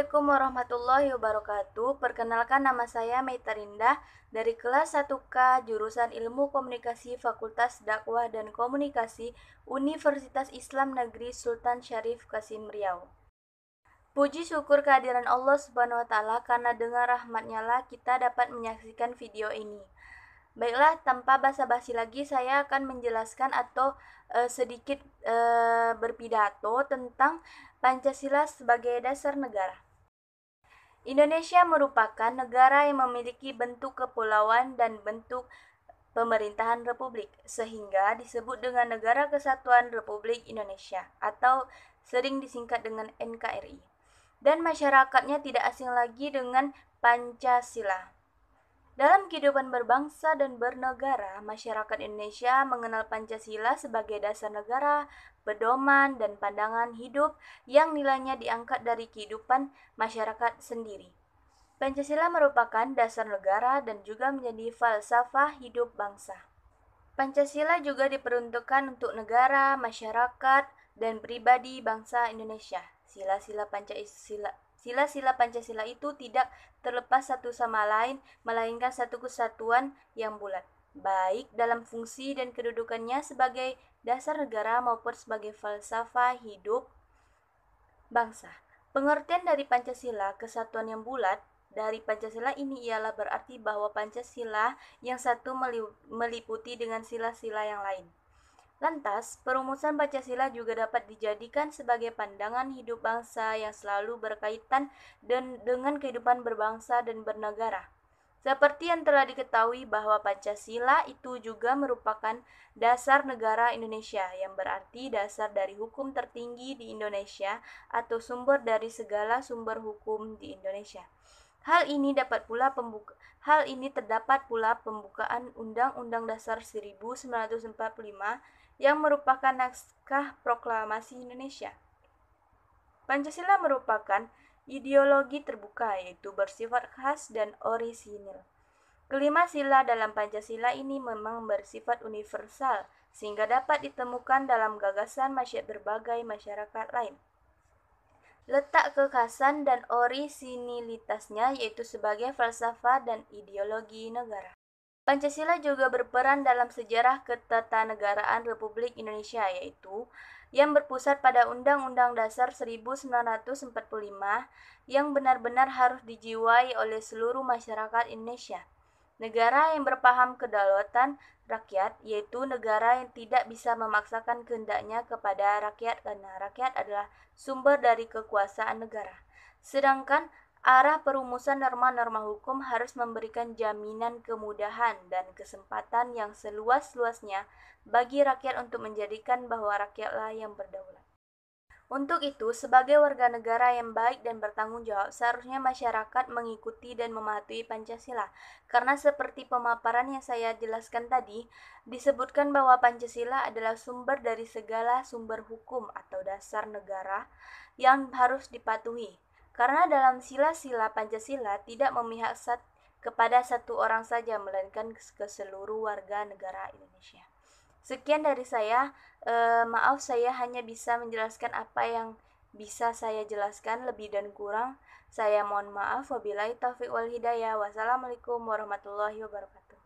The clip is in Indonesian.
Assalamualaikum warahmatullahi wabarakatuh. Perkenalkan, nama saya Meitarindah dari kelas 1K jurusan Ilmu Komunikasi Fakultas Dakwah dan Komunikasi Universitas Islam Negeri Sultan Syarif Kasim Riau. Puji syukur kehadiran Allah Subhanahu wa taala, karena dengan rahmat-Nya lah kita dapat menyaksikan video ini. Baiklah, tanpa basa-basi lagi saya akan menjelaskan atau sedikit berpidato tentang Pancasila sebagai dasar negara. Indonesia merupakan negara yang memiliki bentuk kepulauan dan bentuk pemerintahan republik, sehingga disebut dengan Negara Kesatuan Republik Indonesia atau sering disingkat dengan NKRI. Dan masyarakatnya tidak asing lagi dengan Pancasila. Dalam kehidupan berbangsa dan bernegara, masyarakat Indonesia mengenal Pancasila sebagai dasar negara, pedoman, dan pandangan hidup yang nilainya diangkat dari kehidupan masyarakat sendiri. Pancasila merupakan dasar negara dan juga menjadi falsafah hidup bangsa. Pancasila juga diperuntukkan untuk negara, masyarakat, dan pribadi bangsa Indonesia. Sila-sila Pancasila itu tidak terlepas satu sama lain, melainkan satu kesatuan yang bulat, baik dalam fungsi dan kedudukannya sebagai dasar negara maupun sebagai falsafah hidup bangsa. Pengertian dari Pancasila, kesatuan yang bulat, dari Pancasila ini ialah berarti bahwa Pancasila yang satu meliputi dengan sila-sila yang lain. Lantas, perumusan Pancasila juga dapat dijadikan sebagai pandangan hidup bangsa yang selalu berkaitan dengan kehidupan berbangsa dan bernegara. Seperti yang telah diketahui bahwa Pancasila itu juga merupakan dasar negara Indonesia, yang berarti dasar dari hukum tertinggi di Indonesia atau sumber dari segala sumber hukum di Indonesia. Hal ini terdapat pula pembukaan Undang-Undang Dasar 1945 yang merupakan naskah proklamasi Indonesia. Pancasila merupakan ideologi terbuka, yaitu bersifat khas dan orisinil. Kelima sila dalam Pancasila ini memang bersifat universal, sehingga dapat ditemukan dalam gagasan berbagai masyarakat lain. Letak kekhasan dan orisinilitasnya yaitu sebagai falsafah dan ideologi negara. Pancasila juga berperan dalam sejarah ketatanegaraan Republik Indonesia, yaitu yang berpusat pada Undang-Undang Dasar 1945 yang benar-benar harus dijiwai oleh seluruh masyarakat Indonesia. Negara yang berpaham kedaulatan rakyat, yaitu negara yang tidak bisa memaksakan kehendaknya kepada rakyat karena rakyat adalah sumber dari kekuasaan negara. Sedangkan arah perumusan norma-norma hukum harus memberikan jaminan kemudahan dan kesempatan yang seluas-luasnya bagi rakyat untuk menjadikan bahwa rakyatlah yang berdaulat. Untuk itu, sebagai warga negara yang baik dan bertanggung jawab, seharusnya masyarakat mengikuti dan mematuhi Pancasila. Karena seperti pemaparan yang saya jelaskan tadi, disebutkan bahwa Pancasila adalah sumber dari segala sumber hukum atau dasar negara yang harus dipatuhi. Karena dalam sila-sila Pancasila tidak memihak kepada satu orang saja, melainkan ke seluruh warga negara Indonesia. Sekian dari saya, maaf saya hanya bisa menjelaskan apa yang bisa saya jelaskan, lebih dan kurang saya mohon maaf. Wabillahi taufiq wal hidayah. Wassalamualaikum warahmatullahi wabarakatuh.